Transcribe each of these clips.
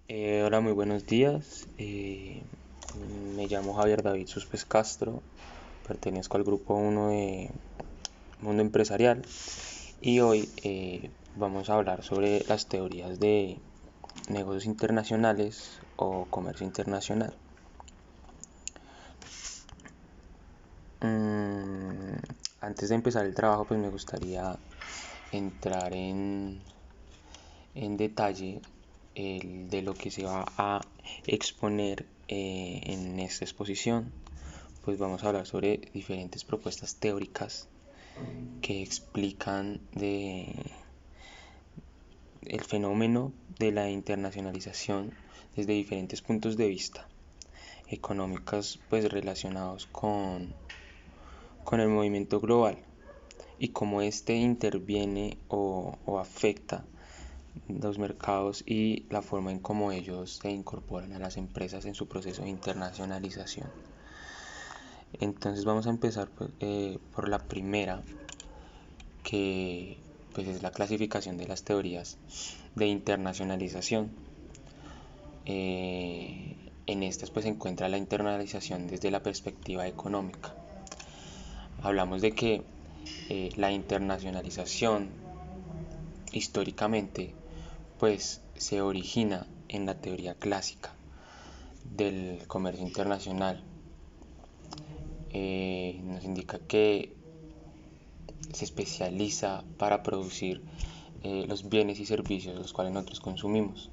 Hola, muy buenos días. Me llamo Javier David Suspes Castro, pertenezco al grupo 1 de Mundo Empresarial y hoy vamos a hablar sobre las teorías de negocios internacionales o comercio internacional. Mm, Antes de empezar el trabajo, pues me gustaría entrar en detalle de lo que se va a exponer en esta exposición. Pues vamos a hablar sobre diferentes propuestas teóricas que explican el fenómeno de la internacionalización desde diferentes puntos de vista económicos, pues relacionados con el movimiento global y cómo este interviene o afecta los mercados y la forma en cómo ellos se incorporan a las empresas en su proceso de internacionalización. Entonces vamos a empezar por la primera, que pues es la clasificación de las teorías de internacionalización. En estas pues se encuentra la internacionalización desde la perspectiva económica. Hablamos de que la internacionalización históricamente pues se origina en la teoría clásica del comercio internacional. Nos indica que se especializa para producir los bienes y servicios los cuales nosotros consumimos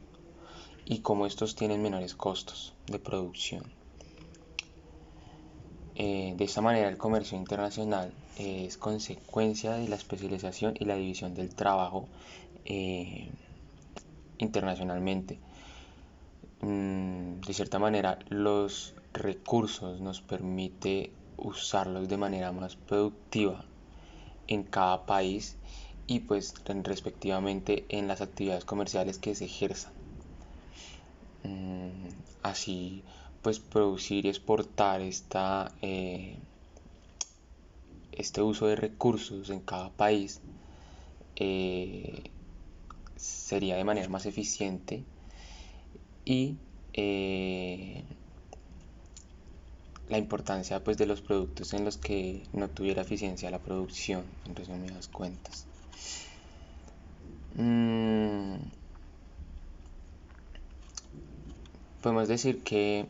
y cómo estos tienen menores costos de producción. De esta manera el comercio internacional es consecuencia de la especialización y la división del trabajo internacionalmente. De cierta manera los recursos nos permite usarlos de manera más productiva en cada país y pues respectivamente en las actividades comerciales que se ejerzan. Así pues producir y exportar este uso de recursos en cada país sería de manera más eficiente y la importancia pues de los productos en los que no tuviera eficiencia la producción, en resumidas cuentas. Podemos decir que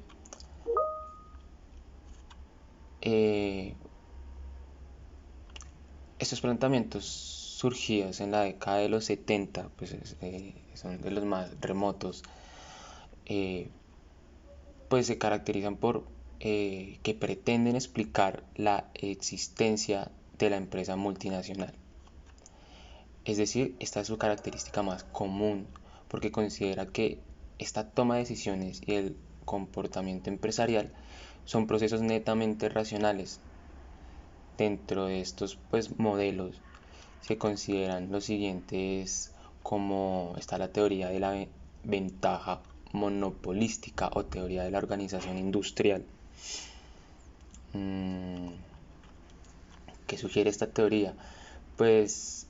estos planteamientos surgidos en la década de los 70 pues son de los más remotos, pues se caracterizan por que pretenden explicar la existencia de la empresa multinacional. Es decir, esta es su característica más común porque considera que esta toma de decisiones y el comportamiento empresarial son procesos netamente racionales. Dentro de estos pues modelos se consideran los siguientes, como está la teoría de la ventaja monopolística o teoría de la organización industrial. ¿Qué sugiere esta teoría? Pues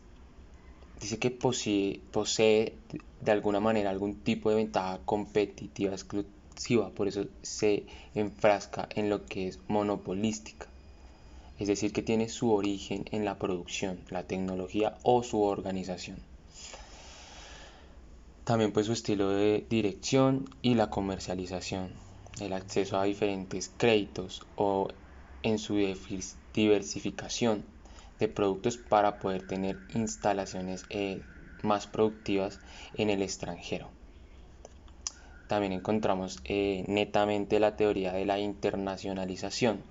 dice que posee de alguna manera algún tipo de ventaja competitiva exclusiva, por eso se enfrasca en lo que es monopolística. Es decir, que tiene su origen en la producción, la tecnología o su organización. También pues su estilo de dirección y la comercialización, el acceso a diferentes créditos o en su diversificación de productos para poder tener instalaciones más productivas en el extranjero. También encontramos netamente la teoría de la internacionalización,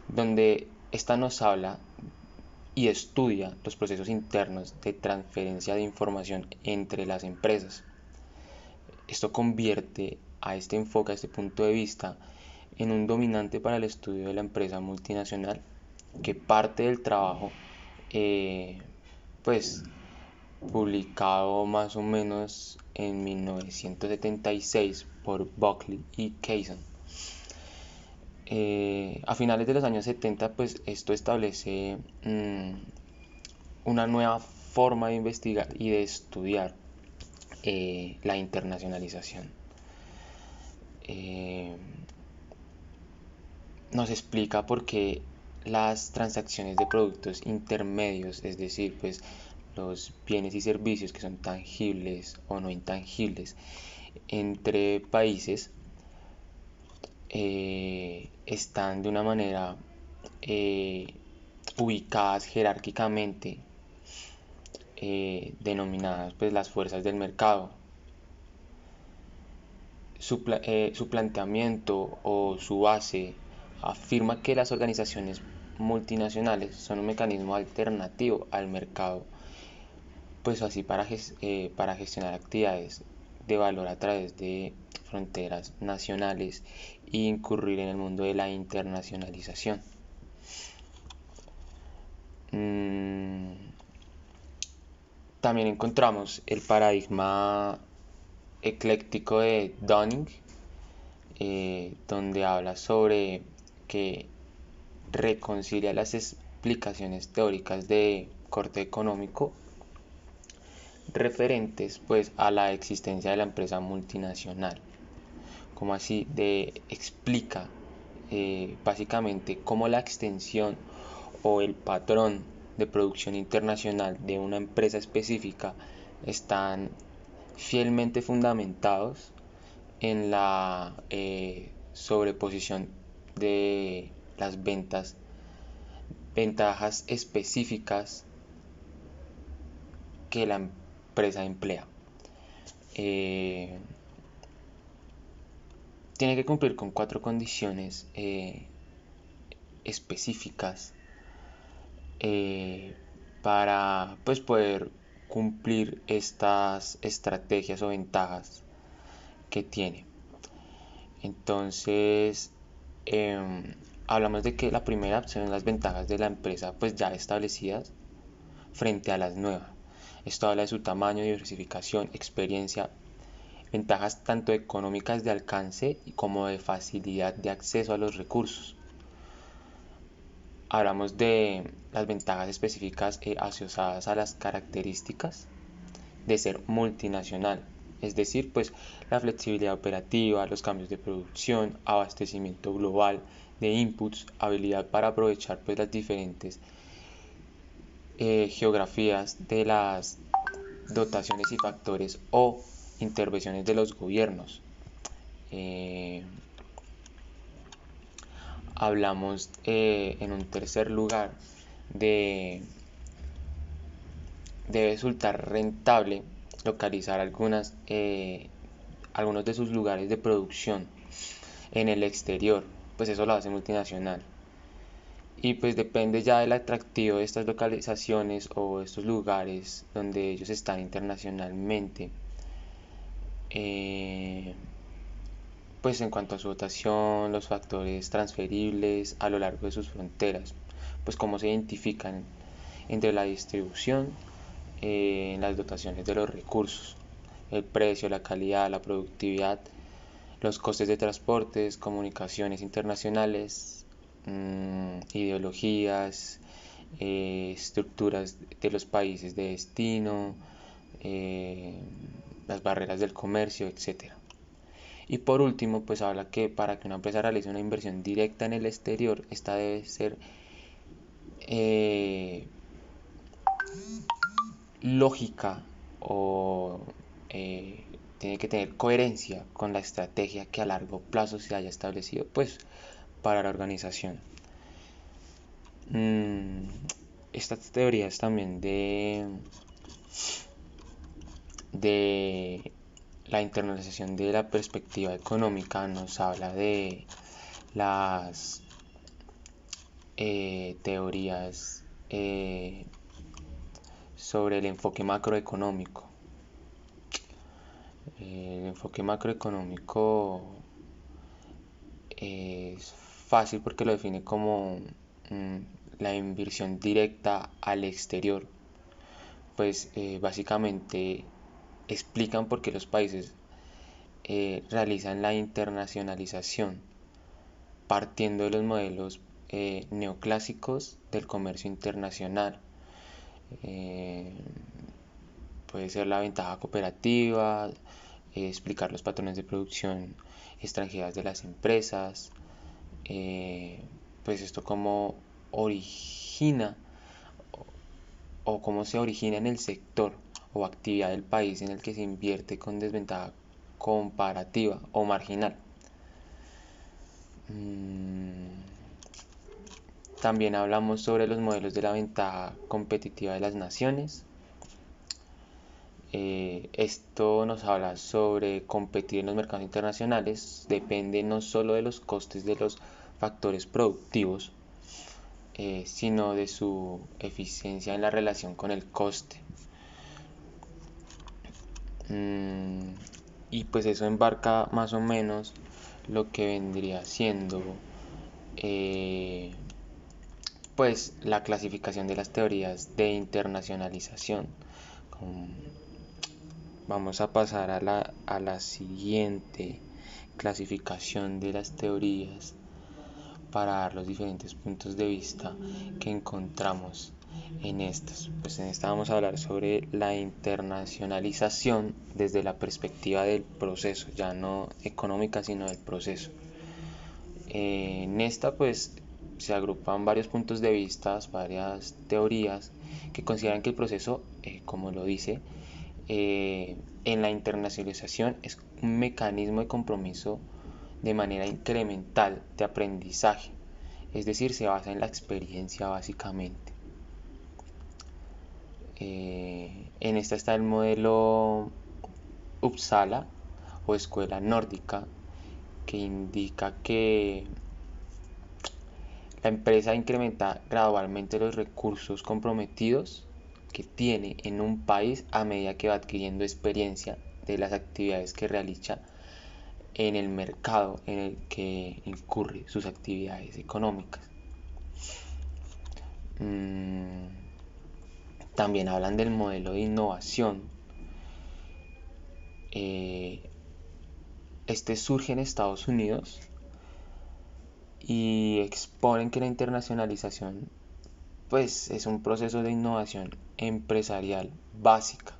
donde esta nos habla y estudia los procesos internos de transferencia de información entre las empresas. Esto convierte a este enfoque, a este punto de vista, en un dominante para el estudio de la empresa multinacional, que parte del trabajo, pues publicado más o menos en 1976 por Buckley y Kaysen. A finales de los años 70 pues esto establece una nueva forma de investigar y de estudiar la internacionalización. eh, nos explica por qué las transacciones de productos intermedios, es decir, pues los bienes y servicios que son tangibles o no intangibles entre países, están de una manera eh, ubicadas jerárquicamente, denominadas pues las fuerzas del mercado. Su planteamiento o su base afirma que las organizaciones multinacionales son un mecanismo alternativo al mercado, pues así para gestionar actividades de valor a través de fronteras nacionales e incurrir en el mundo de la internacionalización. También encontramos el paradigma ecléctico de Dunning, donde habla sobre que reconcilia las explicaciones teóricas de corte económico referentes pues a la existencia de la empresa multinacional, como así explica básicamente cómo la extensión o el patrón de producción internacional de una empresa específica están fielmente fundamentados en la sobreposición de las ventajas específicas que la empresa emplea. Tiene que cumplir con 4 condiciones específicas para pues poder cumplir estas estrategias o ventajas que tiene. Entonces, hablamos de que la primera son las ventajas de la empresa pues ya establecidas frente a las nuevas. Esto habla de su tamaño, diversificación, experiencia, ventajas tanto económicas de alcance como de facilidad de acceso a los recursos. Hablamos de las ventajas específicas asociadas a las características de ser multinacional, es decir, pues la flexibilidad operativa, los cambios de producción, abastecimiento global de inputs, habilidad para aprovechar pues las diferentes geografías de las dotaciones y factores o intervenciones de los gobiernos. Hablamos en un tercer lugar de debe resultar rentable localizar algunos de sus lugares de producción en el exterior, pues eso lo hace multinacional. Y pues depende ya del atractivo de estas localizaciones o estos lugares donde ellos están internacionalmente. Pues en cuanto a su dotación, los factores transferibles a lo largo de sus fronteras, pues cómo se identifican entre la distribución, las dotaciones de los recursos, el precio, la calidad, la productividad, los costes de transportes, comunicaciones internacionales, ideologías, estructuras de los países de destino, las barreras del comercio, etc. Y por último, pues habla que para que una empresa realice una inversión directa en el exterior, esta debe ser lógica o tiene que tener coherencia con la estrategia que a largo plazo se haya establecido pues para la organización. Estas teorías también de la internalización de la perspectiva económica nos habla de las teorías sobre el enfoque macroeconómico. El enfoque macroeconómico es fácil porque lo define como la inversión directa al exterior. Pues básicamente explican por qué los países realizan la internacionalización partiendo de los modelos neoclásicos del comercio internacional. Puede ser la ventaja cooperativa, explicar los patrones de producción extranjeras de las empresas, pues esto cómo origina o cómo se origina en el sector o actividad del país en el que se invierte con desventaja comparativa o marginal. También hablamos sobre los modelos de la ventaja competitiva de las naciones. Esto nos habla sobre competir en los mercados internacionales. Depende no solo de los costes de los factores productivos, sino de su eficiencia en la relación con el coste. Y pues eso embarca más o menos lo que vendría siendo pues la clasificación de las teorías de internacionalización. Vamos a pasar a la siguiente clasificación de las teorías para dar los diferentes puntos de vista que encontramos en estas. Pues en esta vamos a hablar sobre la internacionalización desde la perspectiva del proceso, ya no económica sino del proceso. En esta pues se agrupan varios puntos de vista, varias teorías que consideran que el proceso, como lo dice, en la internacionalización es un mecanismo de compromiso de manera incremental de aprendizaje, es decir, se basa en la experiencia básicamente. En esta está el modelo Uppsala o escuela nórdica, que indica que la empresa incrementa gradualmente los recursos comprometidos que tiene en un país a medida que va adquiriendo experiencia de las actividades que realiza en el mercado en el que incurre sus actividades económicas. También hablan del modelo de innovación. Este surge en Estados Unidos y exponen que la internacionalización pues es un proceso de innovación empresarial básica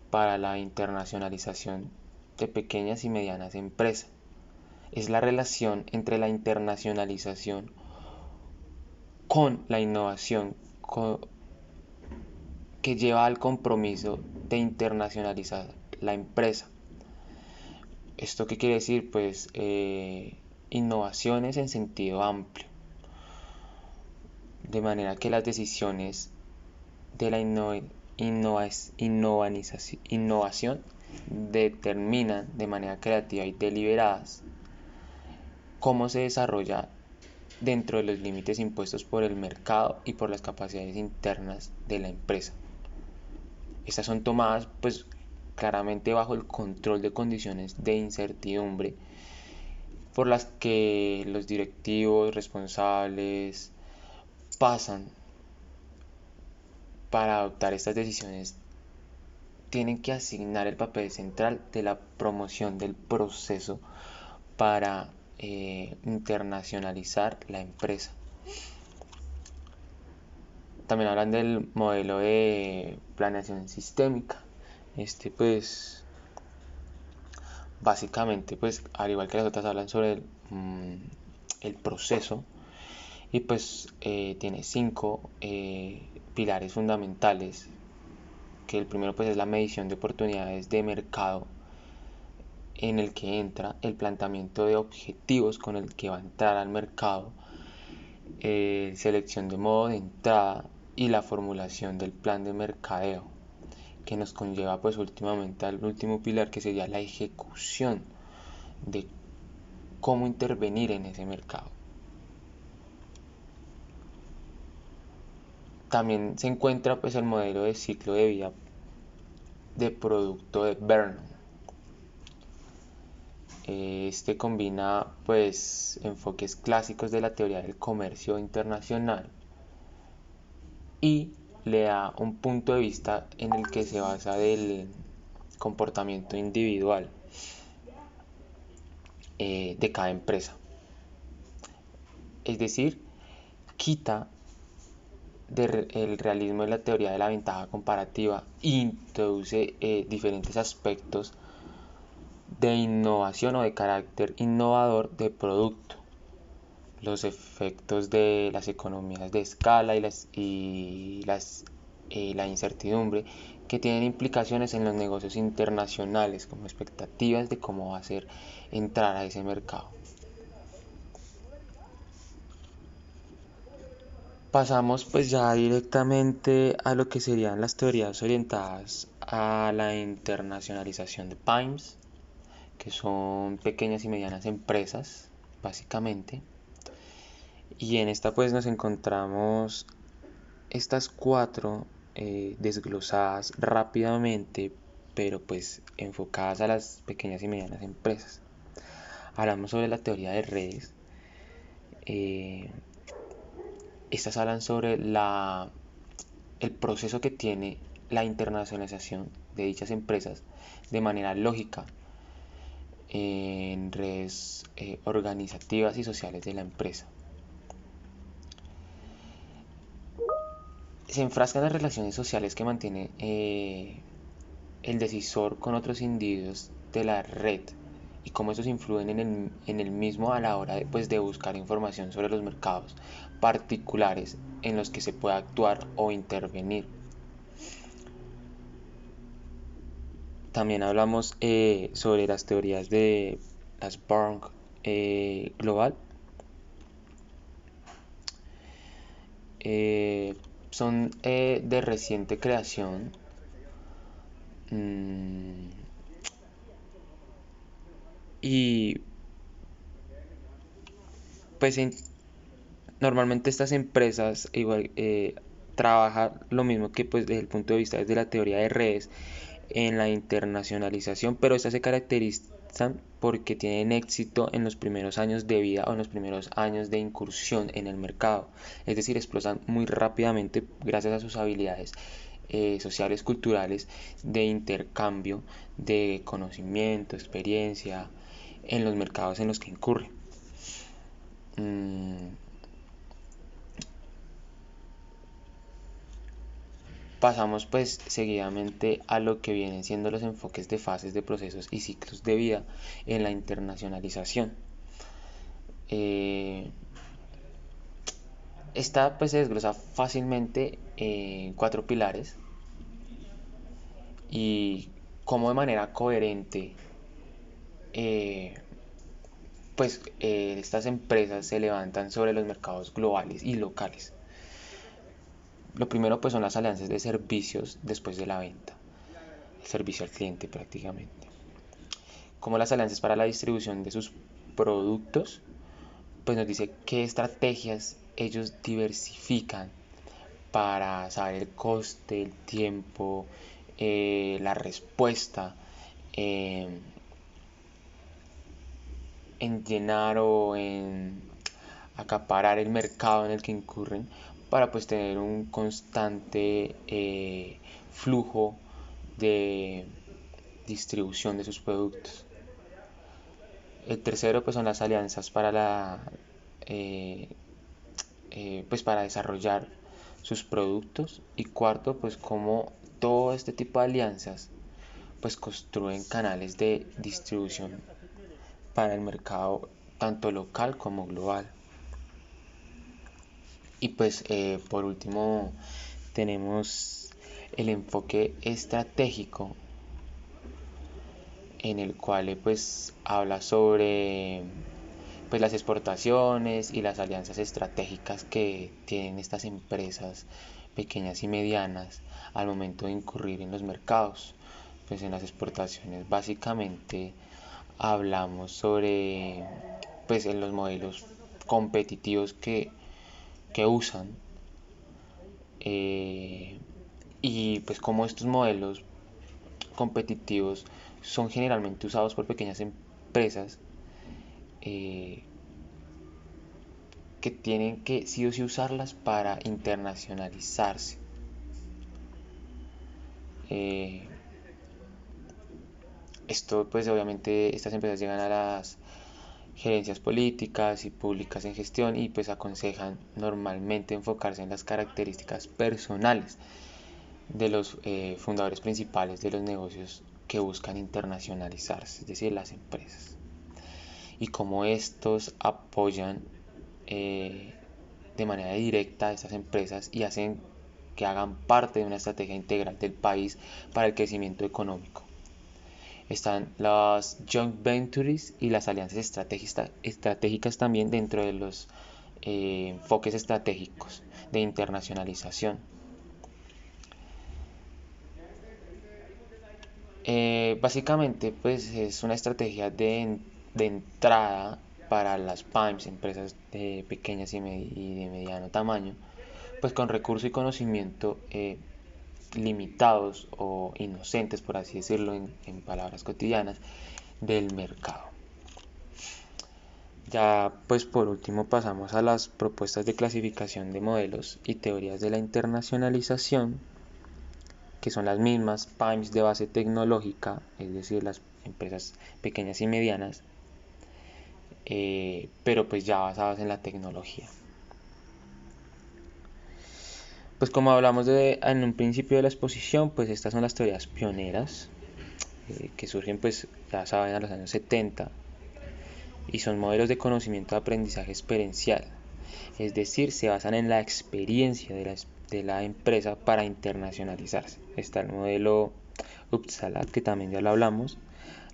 para la internacionalización de pequeñas y medianas empresas. Es la relación entre la internacionalización con la innovación que lleva al compromiso de internacionalizar la empresa. ¿Esto qué quiere decir? Pues innovaciones en sentido amplio, de manera que las decisiones de la innovación determinan de manera creativa y deliberadas cómo se desarrolla dentro de los límites impuestos por el mercado y por las capacidades internas de la empresa. Estas son tomadas pues claramente bajo el control de condiciones de incertidumbre por las que los directivos responsables pasan para adoptar estas decisiones. Tienen que asignar el papel central de la promoción del proceso para internacionalizar la empresa. También hablan del modelo de planeación sistémica. Pues básicamente pues al igual que las otras hablan sobre el proceso y pues tiene 5 pilares fundamentales, que el primero pues es la medición de oportunidades de mercado, en el que entra el planteamiento de objetivos con el que va a entrar al mercado, selección de modo de entrada y la formulación del plan de mercadeo, que nos conlleva pues últimamente al último pilar, que sería la ejecución de cómo intervenir en ese mercado. También se encuentra pues el modelo de ciclo de vida de producto de Vernon. Este combina pues enfoques clásicos de la teoría del comercio internacional y le da un punto de vista en el que se basa del comportamiento individual de cada empresa. Es decir, quita el realismo de la teoría de la ventaja comparativa e introduce diferentes aspectos de innovación o de carácter innovador de producto, los efectos de las economías de escala y la incertidumbre que tienen implicaciones en los negocios internacionales, como expectativas de cómo va a ser entrar a ese mercado. Pasamos pues ya directamente a lo que serían las teorías orientadas a la internacionalización de PYMEs, que son pequeñas y medianas empresas, básicamente. Y en esta pues nos encontramos estas cuatro desglosadas rápidamente, pero pues enfocadas a las pequeñas y medianas empresas. Hablamos sobre la teoría de redes. Estas hablan sobre el proceso que tiene la internacionalización de dichas empresas de manera lógica en redes organizativas y sociales de la empresa. Se enfrasca en las relaciones sociales que mantiene el decisor con otros individuos de la red y cómo estos influyen en el mismo a la hora de buscar información sobre los mercados particulares en los que se puede actuar o intervenir. También hablamos sobre las teorías de las Borg global. Son de reciente creación. Y pues normalmente estas empresas igual trabajan lo mismo que pues desde el punto de vista desde la teoría de redes en la internacionalización, pero estas se caracterizan porque tienen éxito en los primeros años de vida o en los primeros años de incursión en el mercado, es decir, explotan muy rápidamente gracias a sus habilidades sociales, culturales, de intercambio de conocimiento, experiencia en los mercados en los que incurren. Pasamos pues seguidamente a lo que vienen siendo los enfoques de fases de procesos y ciclos de vida en la internacionalización. Esta pues se desglosa fácilmente en 4 pilares y cómo de manera coherente estas empresas se levantan sobre los mercados globales y locales. Lo primero pues son las alianzas de servicios después de la venta, el servicio al cliente prácticamente, como las alianzas para la distribución de sus productos, pues nos dice qué estrategias ellos diversifican para saber el coste, el tiempo, la respuesta en llenar o en acaparar el mercado en el que incurren para pues tener un constante flujo de distribución de sus productos. El tercero pues son las alianzas para para desarrollar sus productos, y cuarto pues como todo este tipo de alianzas pues construyen canales de distribución para el mercado tanto local como global. Y pues por último tenemos el enfoque estratégico, en el cual pues habla sobre pues las exportaciones y las alianzas estratégicas que tienen estas empresas pequeñas y medianas al momento de incurrir en los mercados. Pues en las exportaciones básicamente hablamos sobre pues en los modelos competitivos que usan y pues como estos modelos competitivos son generalmente usados por pequeñas empresas que tienen que sí o sí usarlas para internacionalizarse. Esto pues obviamente estas empresas llegan a las gerencias políticas y públicas en gestión y pues aconsejan normalmente enfocarse en las características personales de los fundadores principales de los negocios que buscan internacionalizarse, es decir, las empresas, y cómo estos apoyan de manera directa a estas empresas y hacen que hagan parte de una estrategia integral del país para el crecimiento económico. Están las joint ventures y las alianzas estratégicas también dentro de los enfoques estratégicos de internacionalización. Básicamente pues es una estrategia de entrada para las PYMEs, empresas pequeñas y de mediano tamaño, pues con recursos y conocimiento limitados o inocentes, por así decirlo, en palabras cotidianas, del mercado. Ya pues por último pasamos a las propuestas de clasificación de modelos y teorías de la internacionalización, que son las mismas PYMEs de base tecnológica, es decir, las empresas pequeñas y medianas, pero pues ya basadas en la tecnología. Pues como hablamos en un principio de la exposición, pues estas son las teorías pioneras que surgen, pues ya saben, a los años 70, y son modelos de conocimiento de aprendizaje experiencial, es decir, se basan en la experiencia de la empresa para internacionalizarse. Está el modelo Uppsala, que también ya lo hablamos,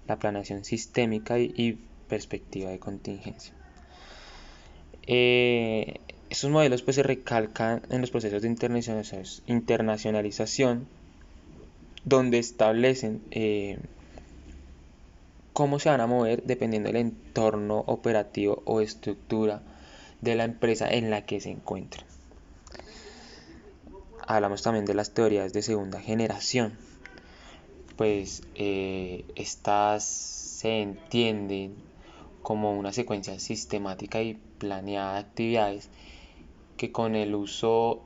la planeación sistémica y perspectiva de contingencia. Estos modelos pues se recalcan en los procesos de internacionalización, donde establecen cómo se van a mover dependiendo del entorno operativo o estructura de la empresa en la que se encuentran. Hablamos también de las teorías de segunda generación, pues estas se entienden como una secuencia sistemática y planeada de actividades que con el uso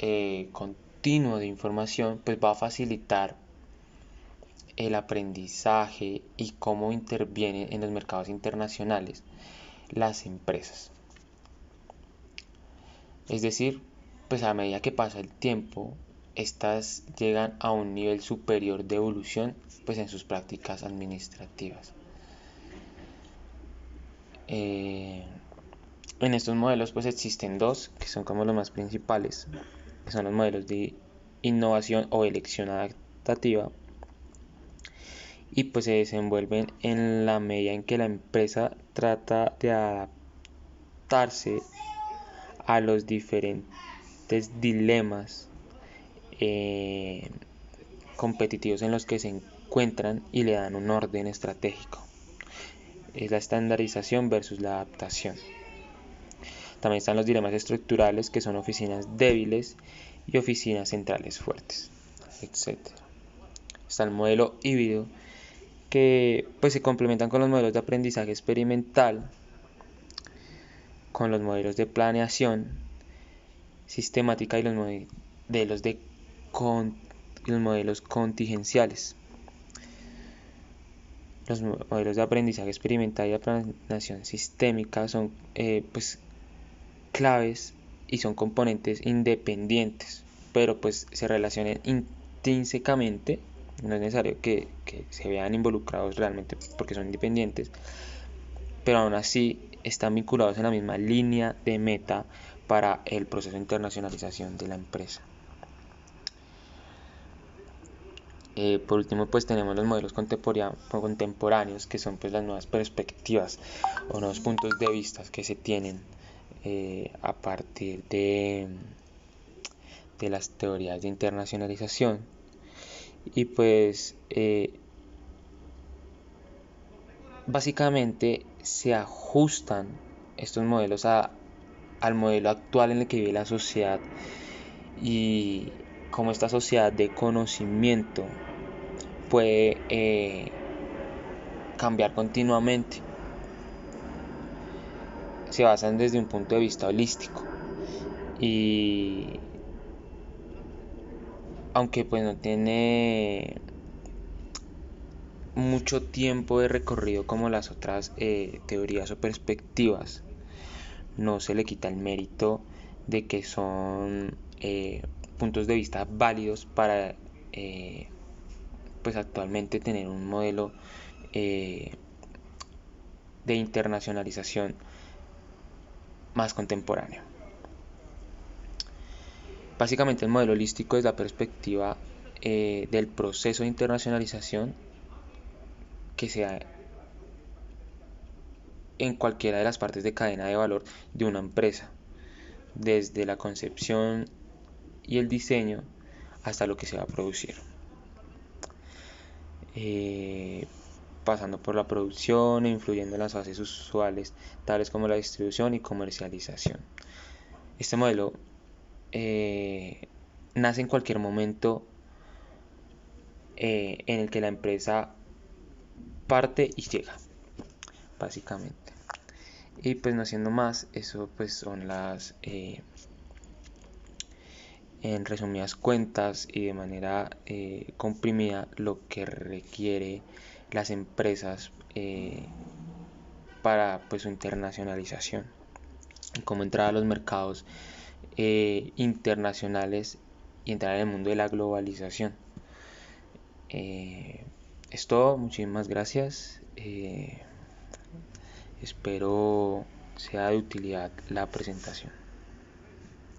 continuo de información pues va a facilitar el aprendizaje y cómo intervienen en los mercados internacionales las empresas. Es decir, pues a medida que pasa el tiempo, estas llegan a un nivel superior de evolución pues en sus prácticas administrativas. En estos modelos pues existen dos que son como los más principales, que son los modelos de innovación o elección adaptativa, y pues se desenvuelven en la medida en que la empresa trata de adaptarse a los diferentes dilemas competitivos en los que se encuentran y le dan un orden estratégico. Es la estandarización versus la adaptación. También están los dilemas estructurales, que son oficinas débiles y oficinas centrales fuertes, etc. Está el modelo híbrido, que pues se complementan con los modelos de aprendizaje experimental, con los modelos de planeación sistemática y los modelos contingenciales. Los modelos de aprendizaje experimental y de planeación sistémica son pues claves y son componentes independientes, pero pues se relacionan intrínsecamente. No es necesario que se vean involucrados realmente porque son independientes, pero aún así están vinculados en la misma línea de meta para el proceso de internacionalización de la empresa. Por último pues tenemos los modelos contemporáneos, que son pues las nuevas perspectivas o nuevos puntos de vista que se tienen a partir de las teorías de internacionalización, y pues básicamente se ajustan estos modelos al modelo actual en el que vive la sociedad y cómo esta sociedad de conocimiento puede cambiar continuamente. Se basan desde un punto de vista holístico, y aunque pues no tiene mucho tiempo de recorrido como las otras teorías o perspectivas, no se le quita el mérito de que son puntos de vista válidos para pues actualmente tener un modelo de internacionalización más contemporáneo. Básicamente el modelo holístico es la perspectiva del proceso de internacionalización que se da en cualquiera de las partes de cadena de valor de una empresa, desde la concepción y el diseño hasta lo que se va a producir, pasando por la producción e influyendo en las fases usuales, tales como la distribución y comercialización. Este modelo nace en cualquier momento en el que la empresa parte y llega, básicamente. Y pues no siendo más, eso pues son las en resumidas cuentas y de manera comprimida lo que requiere las empresas para pues su internacionalización, cómo entrar a los mercados internacionales y entrar en el mundo de la globalización. Es todo, muchísimas gracias. Espero sea de utilidad la presentación.